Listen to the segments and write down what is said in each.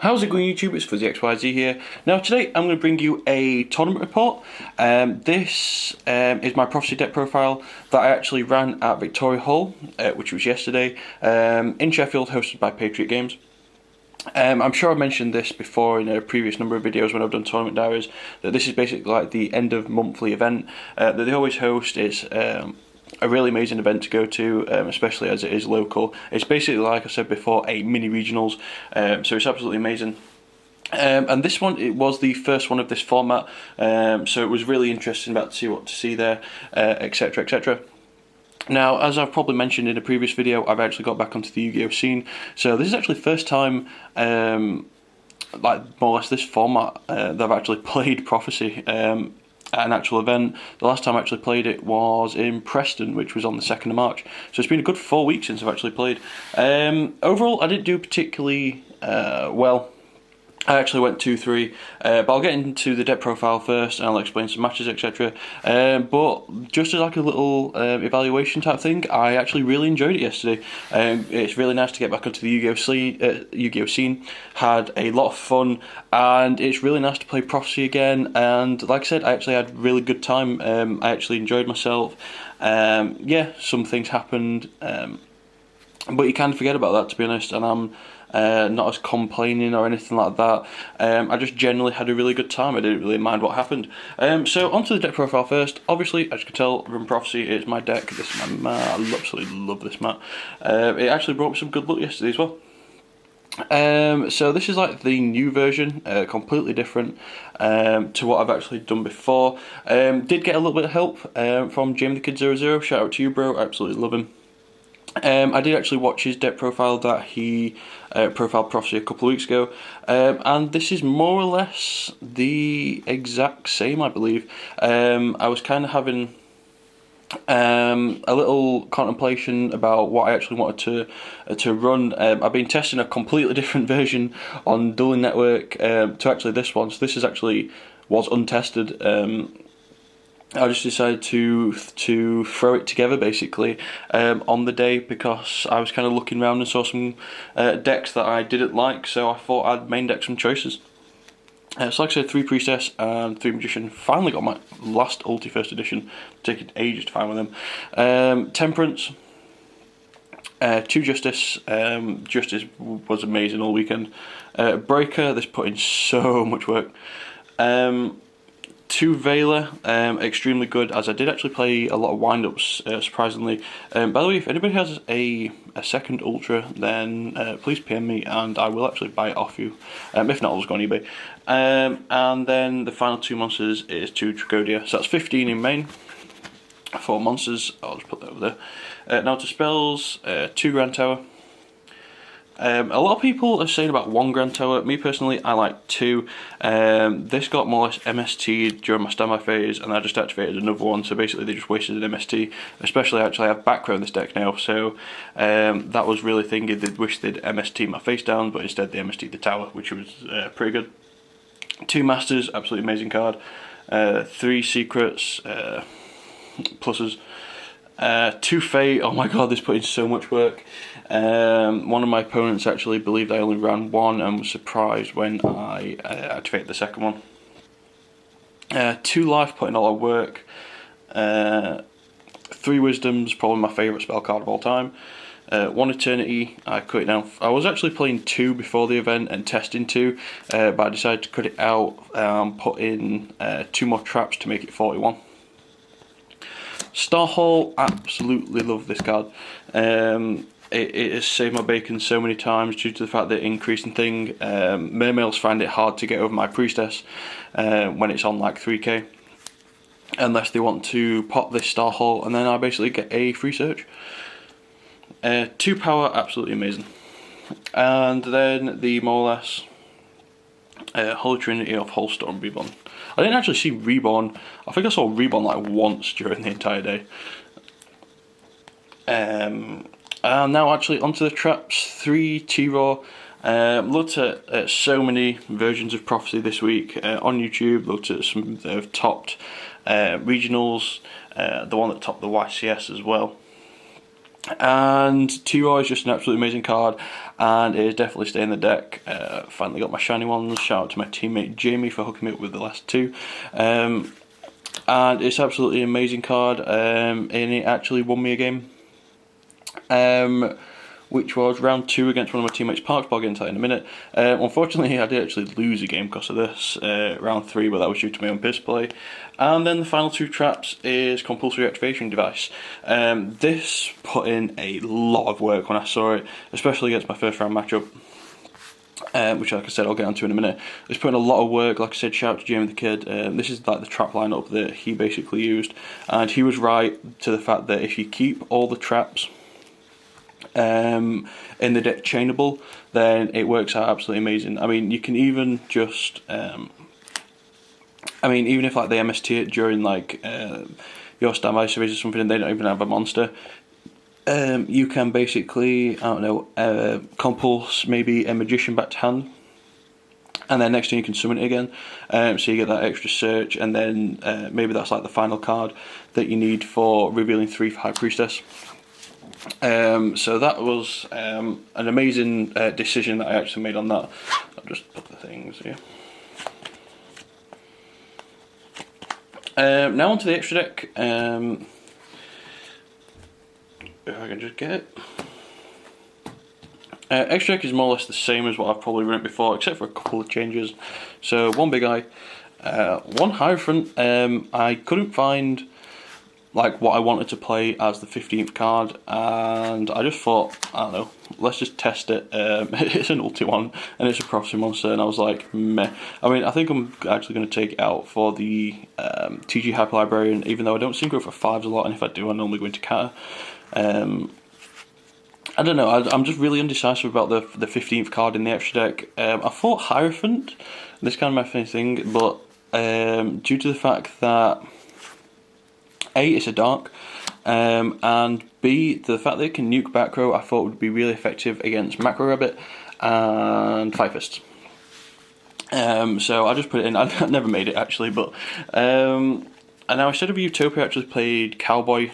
How's it going, YouTube? It's FuzzyXYZ here. Now today I'm going to bring you a tournament report. This is my Prophecy deck profile that I actually ran at Victoria Hall, which was yesterday, in Sheffield, hosted by Patriot Games. I'm sure I mentioned this before in a previous number of videos when I've done tournament diaries, that this is basically like the end of monthly event that they always host. It's a really amazing event to go to, especially as it is local. It's basically, like I said before, a mini regionals, so it's absolutely amazing. And this one, it was the first one of this format, so it was really interesting about to see what to see there, etc, etc. Now, as I've probably mentioned in a previous video, I've actually got back onto the Yu-Gi-Oh scene, so this is actually the first time, like more or less this format, that I've actually played Prophecy at an actual event. The last time I actually played it was in Preston, which was on the 2nd of March, so it's been a good 4 weeks since I've actually played. Overall, I didn't do particularly well. I actually went 2-3, but I'll get into the deck profile first and I'll explain some matches, etc. But just as like a little evaluation type thing, I actually really enjoyed it yesterday. It's really nice to get back onto the Yu-Gi-Oh scene. Had a lot of fun, and it's really nice to play Prophecy again. And like I said, I actually had a really good time. I actually enjoyed myself. Yeah, some things happened, but you can forget about that, to be honest, and I'm not as complaining or anything like that. I just generally had a really good time. I didn't really mind what happened. So onto the deck profile first. Obviously, as you can tell, Run Prophecy is my deck. This is my mat. I absolutely love this mat. It actually brought me some good luck yesterday as well. So this is like the new version, completely different to what I've actually done before. Did get a little bit of help from Jamie the Kid 00. Shout out to you, bro. I absolutely love him. I did actually watch his deck profile that he profiled Prophecy a couple of weeks ago, and this is more or less the exact same, I believe. I was kind of having a little contemplation about what I actually wanted to run. I've been testing a completely different version on Dueling Network to actually this one, so this is actually was untested. I just decided to throw it together basically on the day, because I was kind of looking around and saw some decks that I didn't like, so I thought I'd main deck some choices. So like I said, 3 Priestess and 3 Magician. Finally got my last Ulti First Edition, taking ages to find one of them. Temperance, 2 Justice. Justice was amazing all weekend. Breaker, this put in so much work. 2 Veiler, extremely good, as I did actually play a lot of wind-ups, surprisingly. By the way, if anybody has a second Ultra, then please PM me and I will actually buy it off you. If not, I'll just go on eBay. And then the final 2 monsters is 2 Tragodia, so that's 15 in main. 4 monsters, I'll just put that over there. Now to spells, 2 Grand Tower. A lot of people are saying about 1 Grand Tower. Me personally, I like 2. This got more or less MST'd during my standby phase, and I just activated another one, so basically they just wasted an MST. Especially, actually, I have background this deck now, so that was really thinking they'd wish they'd MST my face down, but instead they MST'd the tower, which was pretty good. 2 Masters, absolutely amazing card. 3 Secrets, pluses. 2 Fate, oh my god, this put in so much work. One of my opponents actually believed I only ran 1 and was surprised when I activated the second one. 2 Life, put in a lot of work. 3 Wisdoms, probably my favourite spell card of all time. 1 Eternity, I cut it down. I was actually playing 2 before the event and testing 2, but I decided to cut it out and put in 2 more traps to make it 41. Star Hall, absolutely love this card. It has saved my bacon so many times due to the fact that increasing thing. Mermails find it hard to get over my Priestess when it's on like 3k, unless they want to pop this Star Hall, and then I basically get a free search. 2 Power, absolutely amazing. And then the more or less Holy Trinity of Holstorm Reborn. I didn't actually see Reborn. I think I saw Reborn like once during the entire day. And now actually onto the traps. 3 T-Raw. Looked at so many versions of Prophecy this week on YouTube. Looked at some that have topped regionals. The one that topped the YCS as well. And T-Roy is just an absolutely amazing card, and it is definitely staying in the deck. Finally got my shiny ones. Shout out to my teammate Jamie for hooking me up with the last two. And it's absolutely an amazing card, and it actually won me a game. Which was round 2 against one of my teammates, Parks. But I'll get into that in a minute. Unfortunately, I did actually lose a game because of this, round 3, but that was due to my own piss play. And then the final 2 traps is Compulsory Activation Device. This put in a lot of work when I saw it, especially against my first round matchup. Which, like I said, I'll get onto in a minute. It's put in a lot of work. Like I said, shout out to Jamie the Kid. This is like the trap lineup that he basically used, and he was right to the fact that if you keep all the traps in the deck chainable, then it works out absolutely amazing. I mean, you can even just, even if like they MST it during like your standby series or something, and they don't even have a monster, you can basically, I don't know, compulse maybe a magician back to hand, and then next turn you can summon it again, so you get that extra search, and then maybe that's like the final card that you need for revealing 3 for High Priestess. So that was an amazing decision that I actually made on that. I'll just put the things here. Now onto the extra deck. If I can just get it. Extra deck is more or less the same as what I've probably run it before, except for a couple of changes. So one big eye, one Hierophant. I couldn't find like what I wanted to play as the 15th card, and I just thought, I don't know, let's just test it. It's an ulti one, and it's a prophecy monster, and I was like, meh. I mean, I think I'm actually going to take it out for the TG Hyper Librarian, even though I don't seem to go for 5s a lot, and if I do, I normally go into Kata. I don't know, I'm just really indecisive about the 15th card in the extra deck. I thought Hierophant, this kind of my favorite thing, but due to the fact that A, it's a dark, and B, the fact that it can nuke back row, I thought would be really effective against Macro Rabbit and Five Fists. So I just put it in. I never made it actually, but and now instead of Utopia, I actually played Cowboy.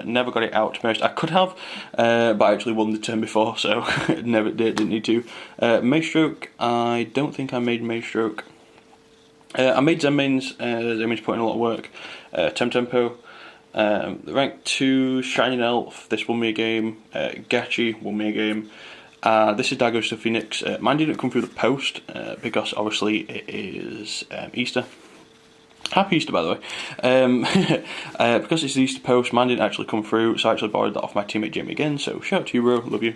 Never got it out, to be honest. I could have, but I actually won the turn before, so never didn't need to. Magestroke, I don't think I made Magestroke. I made Zenmain's. Zenmain's put in a lot of work. Tempo. The rank 2 Shining Elf, this won me a game. Gachi won me a game. This is Dagos to Phoenix. Mine didn't come through the post because obviously it is Easter. Happy Easter, by the way. Because it's the Easter post, mine didn't actually come through, so I actually borrowed that off my teammate Jamie again, so shout out to you, bro, love you.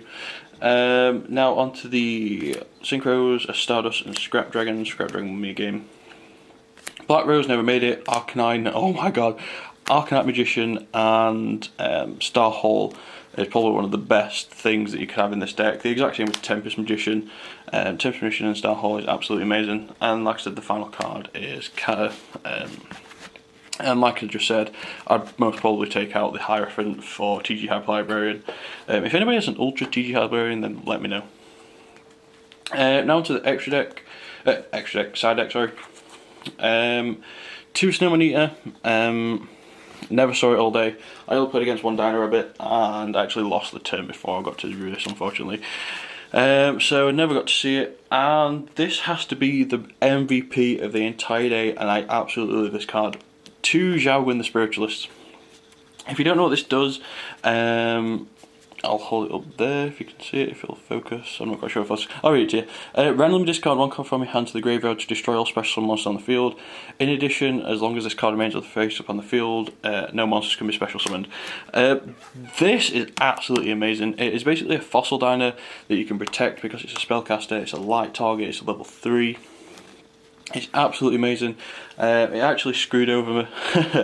Now on to the Synchros, Stardust and Scrap Dragon. Scrap Dragon won me a game. Black Rose never made it. Arcanine, oh my god. Arcanite Magician and Star Hall is probably one of the best things that you could have in this deck. The exact same with Tempest Magician. Tempest Magician and Star Hall is absolutely amazing. And like I said, the final card is Kata. And like I just said, I'd most probably take out the Hierophant for TG Hyper Librarian. If anybody has an Ultra TG Librarian, then let me know. Now to the extra deck, side deck, sorry. 2 Snowman Eater. Never saw it all day. I only played against 1 Dino Rabbit and actually lost the turn before I got to do this, unfortunately. So I never got to see it, and this has to be the MVP of the entire day, and I absolutely love this card. 2 Zhao Win the Spiritualist. If you don't know what this does, I'll hold it up there if you can see it, if it'll focus. I'm not quite sure if I'll read it to you. Randomly discard 1 card from your hand to the graveyard to destroy all special monsters on the field. In addition, as long as this card remains with the face up on the field, no monsters can be special summoned. This is absolutely amazing. It is basically a fossil diner that you can protect because it's a spellcaster, it's a light target, it's a level 3. It's absolutely amazing. It actually screwed over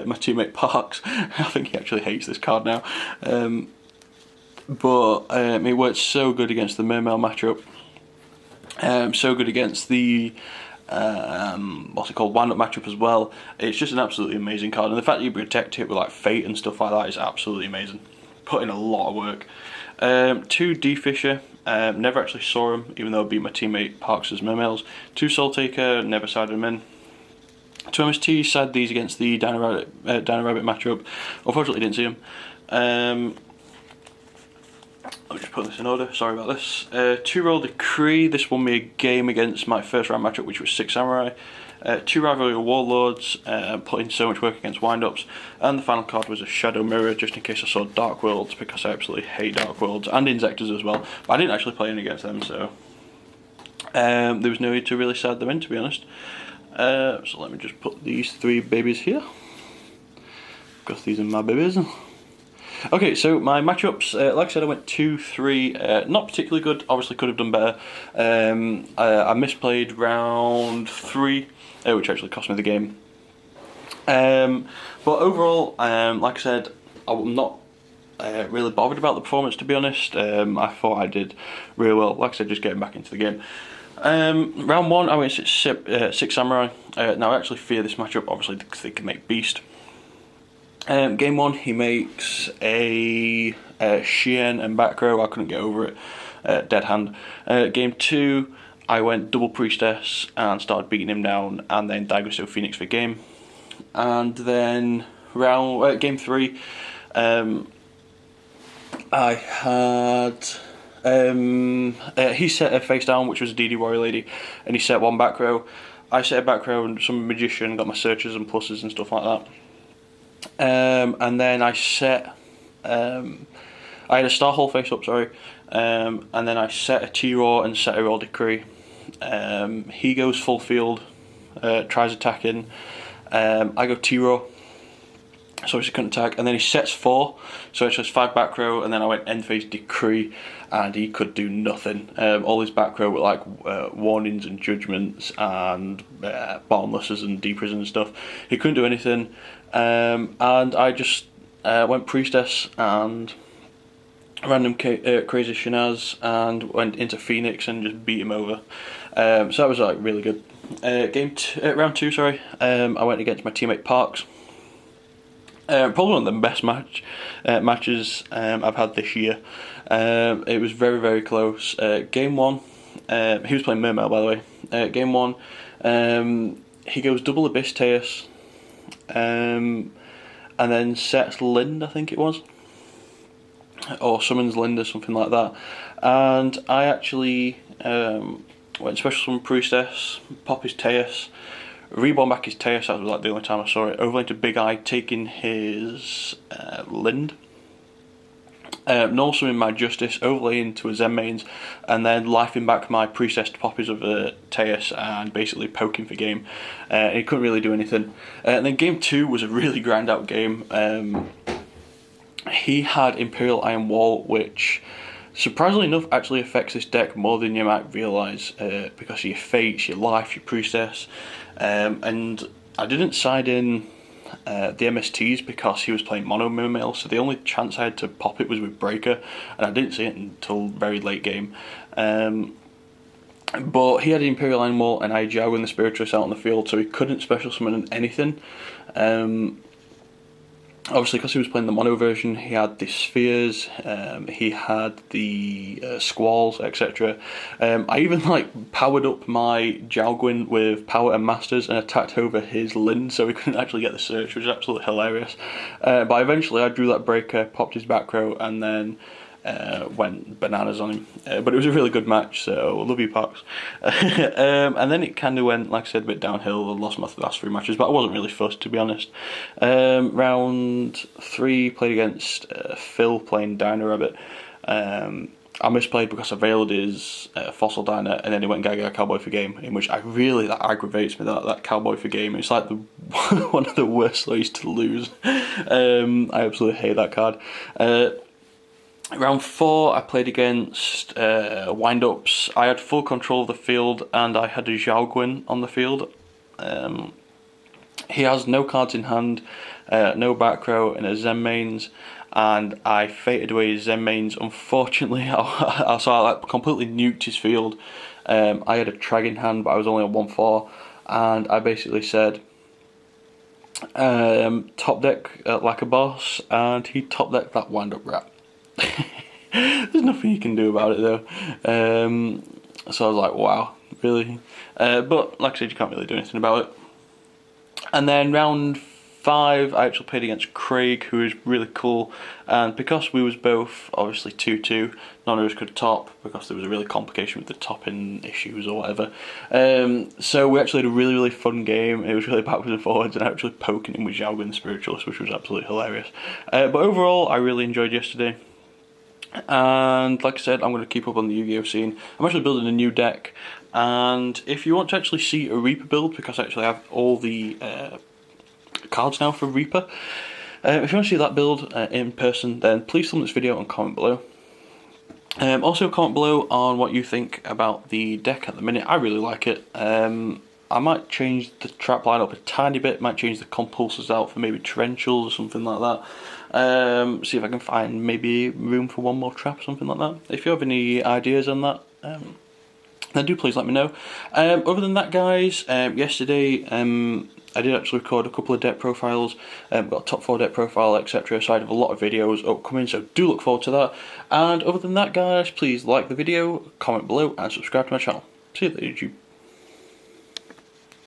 my teammate Parks. I think he actually hates this card now. But it worked so good against the Mermail matchup. So good against the what's it called, wind-up matchup as well. It's just an absolutely amazing card, and the fact that you protect it with like Fate and stuff like that is absolutely amazing. Put in a lot of work. 2 D Fisher. Never actually saw him, even though I beat my teammate Parks' Mermails. 2 Soul Taker. Never sided him in. 2 MST. Side these against the Dino Rabbit matchup. Unfortunately, didn't see him. I'll just put this in order, sorry about this. 2-roll decree, this won me a game against my first round matchup, which was 6 samurai. 2 rivalry warlords, put in so much work against wind-ups, and the final card was a shadow mirror, just in case I saw dark worlds, because I absolutely hate dark worlds, and insectors as well, but I didn't actually play any against them, so there was no need to really side them in, to be honest. So let me just put these 3 babies here, because these are my babies. Okay, so my matchups, like I said, I went 2-3, not particularly good, obviously could have done better. I misplayed round 3, which actually cost me the game. But overall, like I said, I'm not really bothered about the performance, to be honest. I thought I did really well, like I said, just getting back into the game. Round 1, I went 6 samurai. Now I actually fear this matchup, obviously, because they can make beast. Game 1, he makes a Shien and back row. I couldn't get over it. Dead hand. Game 2, I went double priestess and started beating him down, and then Daigoso Phoenix for game. And then game 3, I had he set a face down, which was a DD Warrior Lady, and he set 1 back row. I set a back row and some magician, got my searches and pluses and stuff like that. And then I set, I had a star hole face up, sorry, and then I set a T-Raw and set a roll decree. He goes full field, tries attacking, I go T-Raw, so he couldn't attack, and then he sets 4, so it's just 5 back row, and then I went end phase decree, and he could do nothing. All his back row were like warnings and judgments and bottomlesses and deepers and stuff. He couldn't do anything, and I just went priestess and random crazy Shinaz and went into Phoenix and just beat him over. So that was like really good. Round 2, sorry. I went against my teammate Parks. Probably one of the best matches I've had this year. It was very, very close. Game 1, he was playing Mermail, by the way. Game 1, he goes double Abyss Teus, and then sets Lind, I think it was, or summons Lind or something like that. And I actually went special summon Priestess, pop his Teus, reborn back his Teus. That was like the only time I saw it. Overlay to Big Eye, taking his Lind. No summon my Justice, overlaying to a Zen mains, and then lifing back my Priestess to pop his other Teus and basically poking for game. He couldn't really do anything. And then game 2 was a really grind out game. He had Imperial Iron Wall, which surprisingly enough actually affects this deck more than you might realise, because of your fates, your life, your Priestess. And I didn't side in the MSTs because he was playing mono Mermail, so the only chance I had to pop it was with Breaker, and I didn't see it until very late game. But he had the Imperial Iron Wall and I had Jiao and the Spiritress out on the field, so he couldn't special summon anything. Obviously, because he was playing the mono version, he had the spheres, he had the squalls, etc. I even like powered up my Jalgwin with power and masters and attacked over his Lind, so he couldn't actually get the search, which was absolutely hilarious. But eventually, I drew that breaker, popped his back row, and then went bananas on him. But it was a really good match, so love you, Parks. And then it kind of went, like I said, a bit downhill. I lost my last 3 matches, but I wasn't really fussed, to be honest. Round 3, played against Phil, playing Dino Rabbit. I misplayed because I veiled his Fossil Diner, and then he went Gaga Cowboy for game, in which that aggravates me, that Cowboy for game. It's like one of the worst ways to lose. I absolutely hate that card. Round 4, I played against Wind-Ups. I had full control of the field, and I had a Xiaoguin on the field. He has no cards in hand, no back row, and a Zen mains, and I fated away his Zen mains. Unfortunately, I completely nuked his field. I had a Trag in hand, but I was only on 1/4, and I basically said, top deck like a boss, and he top decked that Wind-Up rat. There's nothing you can do about it though. So I was like, wow, really? But like I said, you can't really do anything about it. And then round 5, I actually played against Craig, who is really cool, and because we was both obviously 2-2, none of us could top because there was a really complication with the topping issues or whatever. So we actually had a really fun game. It was really backwards and forwards, and I actually poking him with Xiaogun the Spiritualist, which was absolutely hilarious. But overall, I really enjoyed yesterday. And like I said, I'm going to keep up on the Yu-Gi-Oh scene. I'm actually building a new deck, and if you want to actually see a Reaper build, because I actually have all the cards now for Reaper, if you want to see that build in person, then please thumb this video and comment below. Also comment below on what you think about the deck at the minute. I really like it. I might change the trap line up a tiny bit, might change the compulsors out for maybe torrentials or something like that. See if I can find maybe room for one more trap or something like that. If you have any ideas on that, then do please let me know. Other than that, guys, yesterday I did actually record a couple of deck profiles, got a top 4 deck profile, etc. So I have a lot of videos upcoming, so do look forward to that. And other than that, guys, please like the video, comment below, and subscribe to my channel. See you later, YouTube.